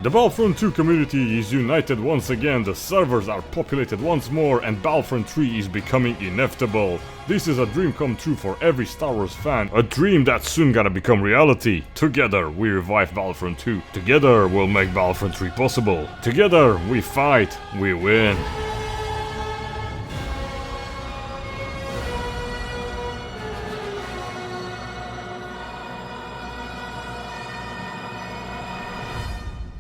The Battlefront 2 community is united once again, the servers are populated once more, and Battlefront 3 is becoming inevitable. This is a dream come true for every Star Wars fan, a dream that's soon gonna become reality. Together we revive Battlefront 2, together we'll make Battlefront 3 possible. Together we fight, we win.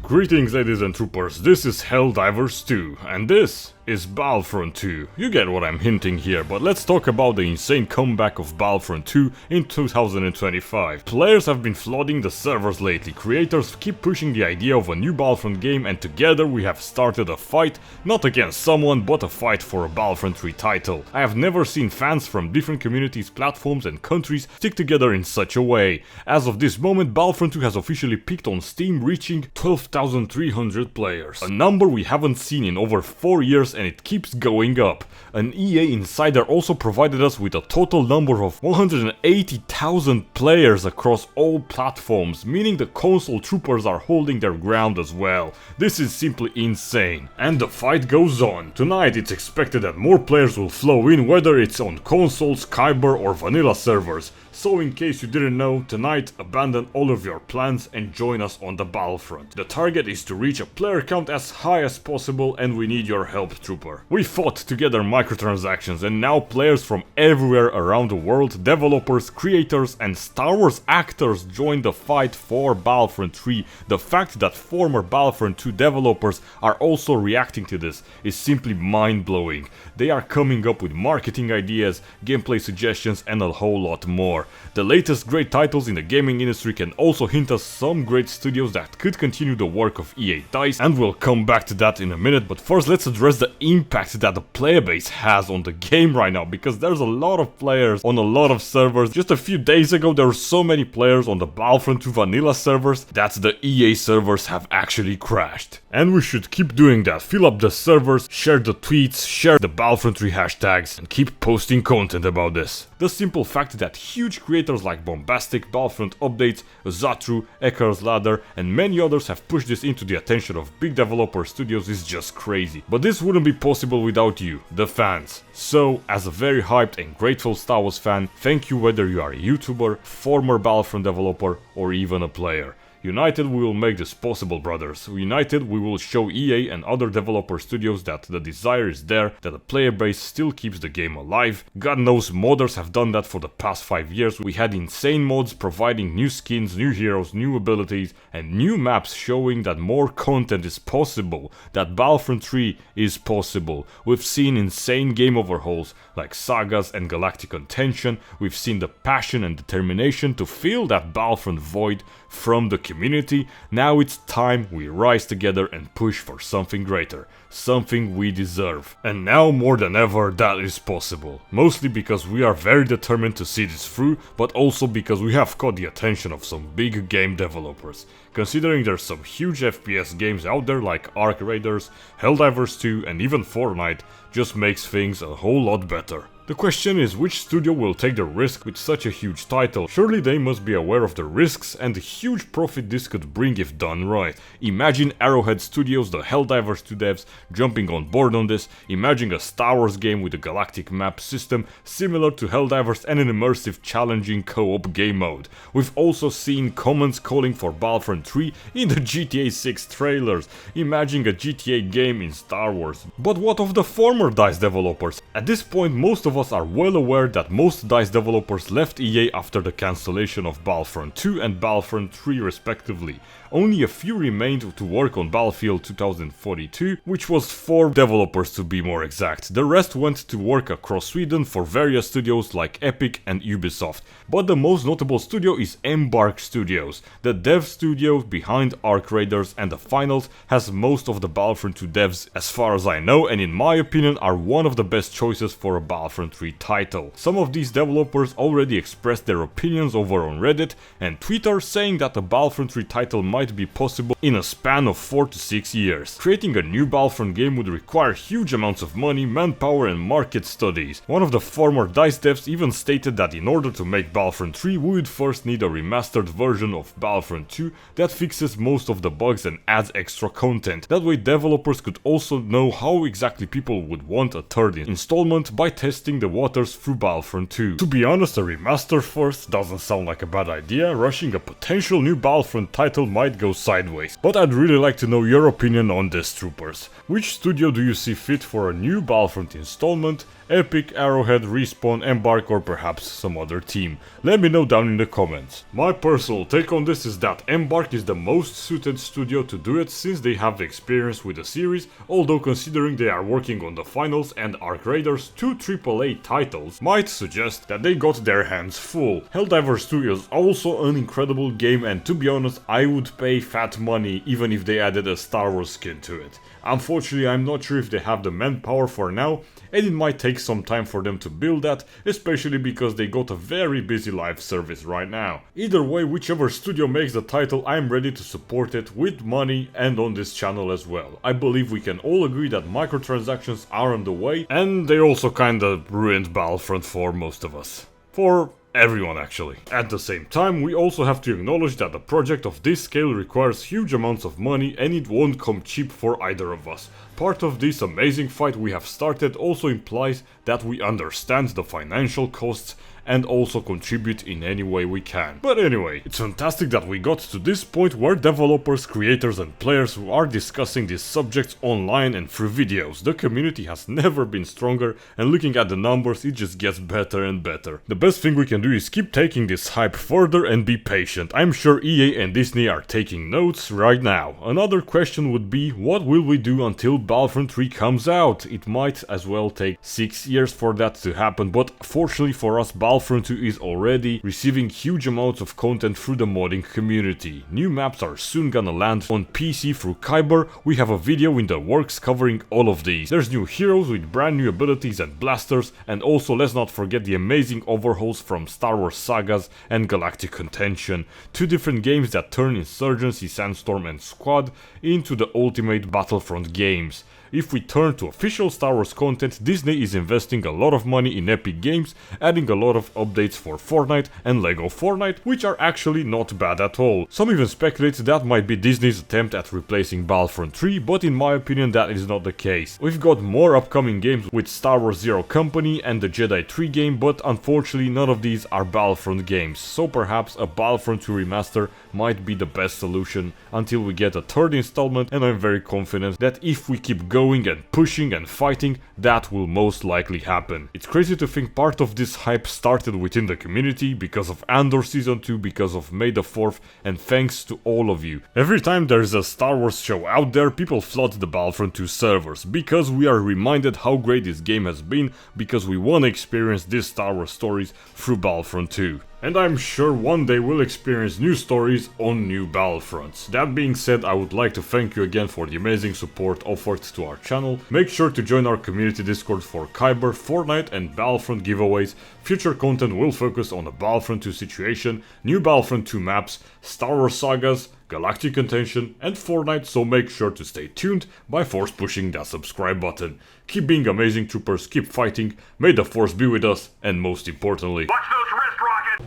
Greetings ladies and troopers, this is Helldivers 2, and this is Battlefront 2. You get what I'm hinting here, but let's talk about the insane comeback of Battlefront 2 in 2025. Players have been flooding the servers lately, creators keep pushing the idea of a new Battlefront game, and together we have started a fight, not against someone, but a fight for a Battlefront 3 title. I have never seen fans from different communities, platforms and countries stick together in such a way. As of this moment, Battlefront 2 has officially peaked on Steam, reaching 12,300 players. A number we haven't seen in over 4 years, and it keeps going up. An EA insider also provided us with a total number of 180,000 players across all platforms, meaning the console troopers are holding their ground as well. This is simply insane. And the fight goes on. Tonight it's expected that more players will flow in, whether it's on console, Kyber or vanilla servers. So in case you didn't know, tonight abandon all of your plans and join us on the Battlefront. The target is to reach a player count as high as possible, and we need your help, trooper. We fought together microtransactions, and now players from everywhere around the world, developers, creators and Star Wars actors join the fight for Battlefront 3. The fact that former Battlefront 2 developers are also reacting to this is simply mind-blowing. They are coming up with marketing ideas, gameplay suggestions and a whole lot more. The latest great titles in the gaming industry can also hint us some great studios that could continue the work of EA DICE, and we'll come back to that in a minute, but first let's address the impact that the player base has on the game right now, because there's a lot of players on a lot of servers. Just a few days ago there were so many players on the Battlefront 2 vanilla servers that the EA servers have actually crashed. And we should keep doing that, fill up the servers, share the tweets, share the Battlefront 3 hashtags, and keep posting content about this. The simple fact that huge creators like Bombastic, Battlefront Updates, Zatru, Ecker's Ladder and many others have pushed this into the attention of big developer studios is just crazy. But this wouldn't be possible without you, the fans. So, as a very hyped and grateful Star Wars fan, thank you whether you are a YouTuber, former Battlefront developer or even a player. United we will make this possible, brothers. United we will show EA and other developer studios that the desire is there, that the player base still keeps the game alive. God knows modders have done that for the past 5 years. We had insane mods providing new skins, new heroes, new abilities and new maps showing that more content is possible, that Battlefront 3 is possible. We've seen insane game overhauls like sagas and galactic contention. We've seen the passion and determination to fill that Battlefront void from the community. Now it's time we rise together and push for something greater, something we deserve. And now more than ever that is possible. Mostly because we are very determined to see this through, but also because we have caught the attention of some big game developers. Considering there's some huge FPS games out there like Arc Raiders, Helldivers 2 and even Fortnite, just makes things a whole lot better. The question is, which studio will take the risk with such a huge title? Surely they must be aware of the risks and the huge profit this could bring if done right. Imagine Arrowhead Studios, the Helldivers 2 devs, jumping on board on this. Imagine a Star Wars game with a galactic map system similar to Helldivers and an immersive, challenging co-op game mode. We've also seen comments calling for Battlefront 3 in the GTA 6 trailers. Imagine a GTA game in Star Wars. But what of the former DICE developers? At this point most of us are well aware that most DICE developers left EA after the cancellation of Battlefront 2 and Battlefront 3 respectively. Only a few remained to work on Battlefield 2042, which was 4 developers to be more exact. The rest went to work across Sweden for various studios like Epic and Ubisoft. But the most notable studio is Embark Studios. The dev studio behind Arc Raiders and the Finals has most of the Battlefront 2 devs as far as I know, and in my opinion are one of the best choices for a Battlefront 3 title. Some of these developers already expressed their opinions over on Reddit and Twitter, saying that a Battlefront 3 title might be possible in a span of 4 to 6 years. Creating a new Battlefront game would require huge amounts of money, manpower and market studies. One of the former DICE devs even stated that in order to make Battlefront 3 we would first need a remastered version of Battlefront 2 that fixes most of the bugs and adds extra content. That way developers could also know how exactly people would want a third installment by testing the waters through Battlefront 2. To be honest, a remaster first doesn't sound like a bad idea. Rushing a potential new Battlefront title might go sideways. But I'd really like to know your opinion on this, troopers. Which studio do you see fit for a new Battlefront installment? Epic, Arrowhead, Respawn, Embark, or perhaps some other team? Let me know down in the comments. My personal take on this is that Embark is the most suited studio to do it since they have the experience with the series, although considering they are working on the finals and Arc Raiders, two AAA titles, might suggest that they got their hands full. Helldivers 2 is also an incredible game, and to be honest, I would pay fat money even if they added a Star Wars skin to it. Unfortunately, I'm not sure if they have the manpower for now, and it might take some time for them to build that, especially because they got a very busy live service right now. Either way, whichever studio makes the title, I'm ready to support it with money and on this channel as well. I believe we can all agree that microtransactions are on the way, and they also kinda ruined Battlefront for most of us. For everyone actually. At the same time, we also have to acknowledge that a project of this scale requires huge amounts of money and it won't come cheap for either of us. Part of this amazing fight we have started also implies that we understand the financial costs and also contribute in any way we can. But anyway, it's fantastic that we got to this point where developers, creators and players are discussing these subjects online and through videos. The community has never been stronger, and looking at the numbers, it just gets better and better. The best thing we can do is keep taking this hype further and be patient. I'm sure EA and Disney are taking notes right now. Another question would be, what will we do until Battlefront 3 comes out? It might as well take 6 years for that to happen, but fortunately for us, Battlefront 2 is already receiving huge amounts of content through the modding community. New maps are soon gonna land on PC through Kyber. We have a video in the works covering all of these. There's new heroes with brand new abilities and blasters, and also let's not forget the amazing overhauls from Star Wars Sagas and Galactic Contention, two different games that turn Insurgency, Sandstorm and Squad into the ultimate Battlefront games. If we turn to official Star Wars content, Disney is investing a lot of money in Epic Games, adding a lot of updates for Fortnite and Lego Fortnite, which are actually not bad at all. Some even speculate that might be Disney's attempt at replacing Battlefront 3, but in my opinion that is not the case. We've got more upcoming games with Star Wars Zero Company and the Jedi 3 game, but unfortunately none of these are Battlefront games, so perhaps a Battlefront 2 remaster might be the best solution until we get a third installment, and I'm very confident that if we keep going and pushing and fighting, that will most likely happen. It's crazy to think part of this hype started within the community because of Andor Season 2, because of May the 4th, and thanks to all of you. Every time there's a Star Wars show out there, people flood the Battlefront 2 servers, because we are reminded how great this game has been, because we want to experience these Star Wars stories through Battlefront 2. And I'm sure one day we'll experience new stories on new Battlefronts. That being said, I would like to thank you again for the amazing support offered to our channel. Make sure to join our community Discord for Kyber, Fortnite and Battlefront giveaways. Future content will focus on the Battlefront 2 situation, new Battlefront 2 maps, Star Wars sagas, Galactic Contention and Fortnite, so make sure to stay tuned by force pushing that subscribe button. Keep being amazing, troopers, keep fighting, may the force be with us, and most importantly, watch those wrist rockets!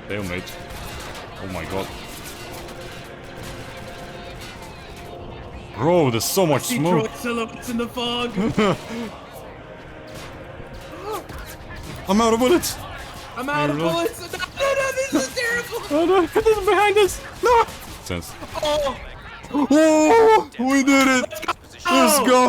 Stalemate. Oh my god. Bro, there's so much smoke. Silhouettes in the fog. I'm out of bullets. I'm out of bullets. No, this is terrible. Oh no, this is behind us. No. Sense. Oh, Oh, we did it. Let's go.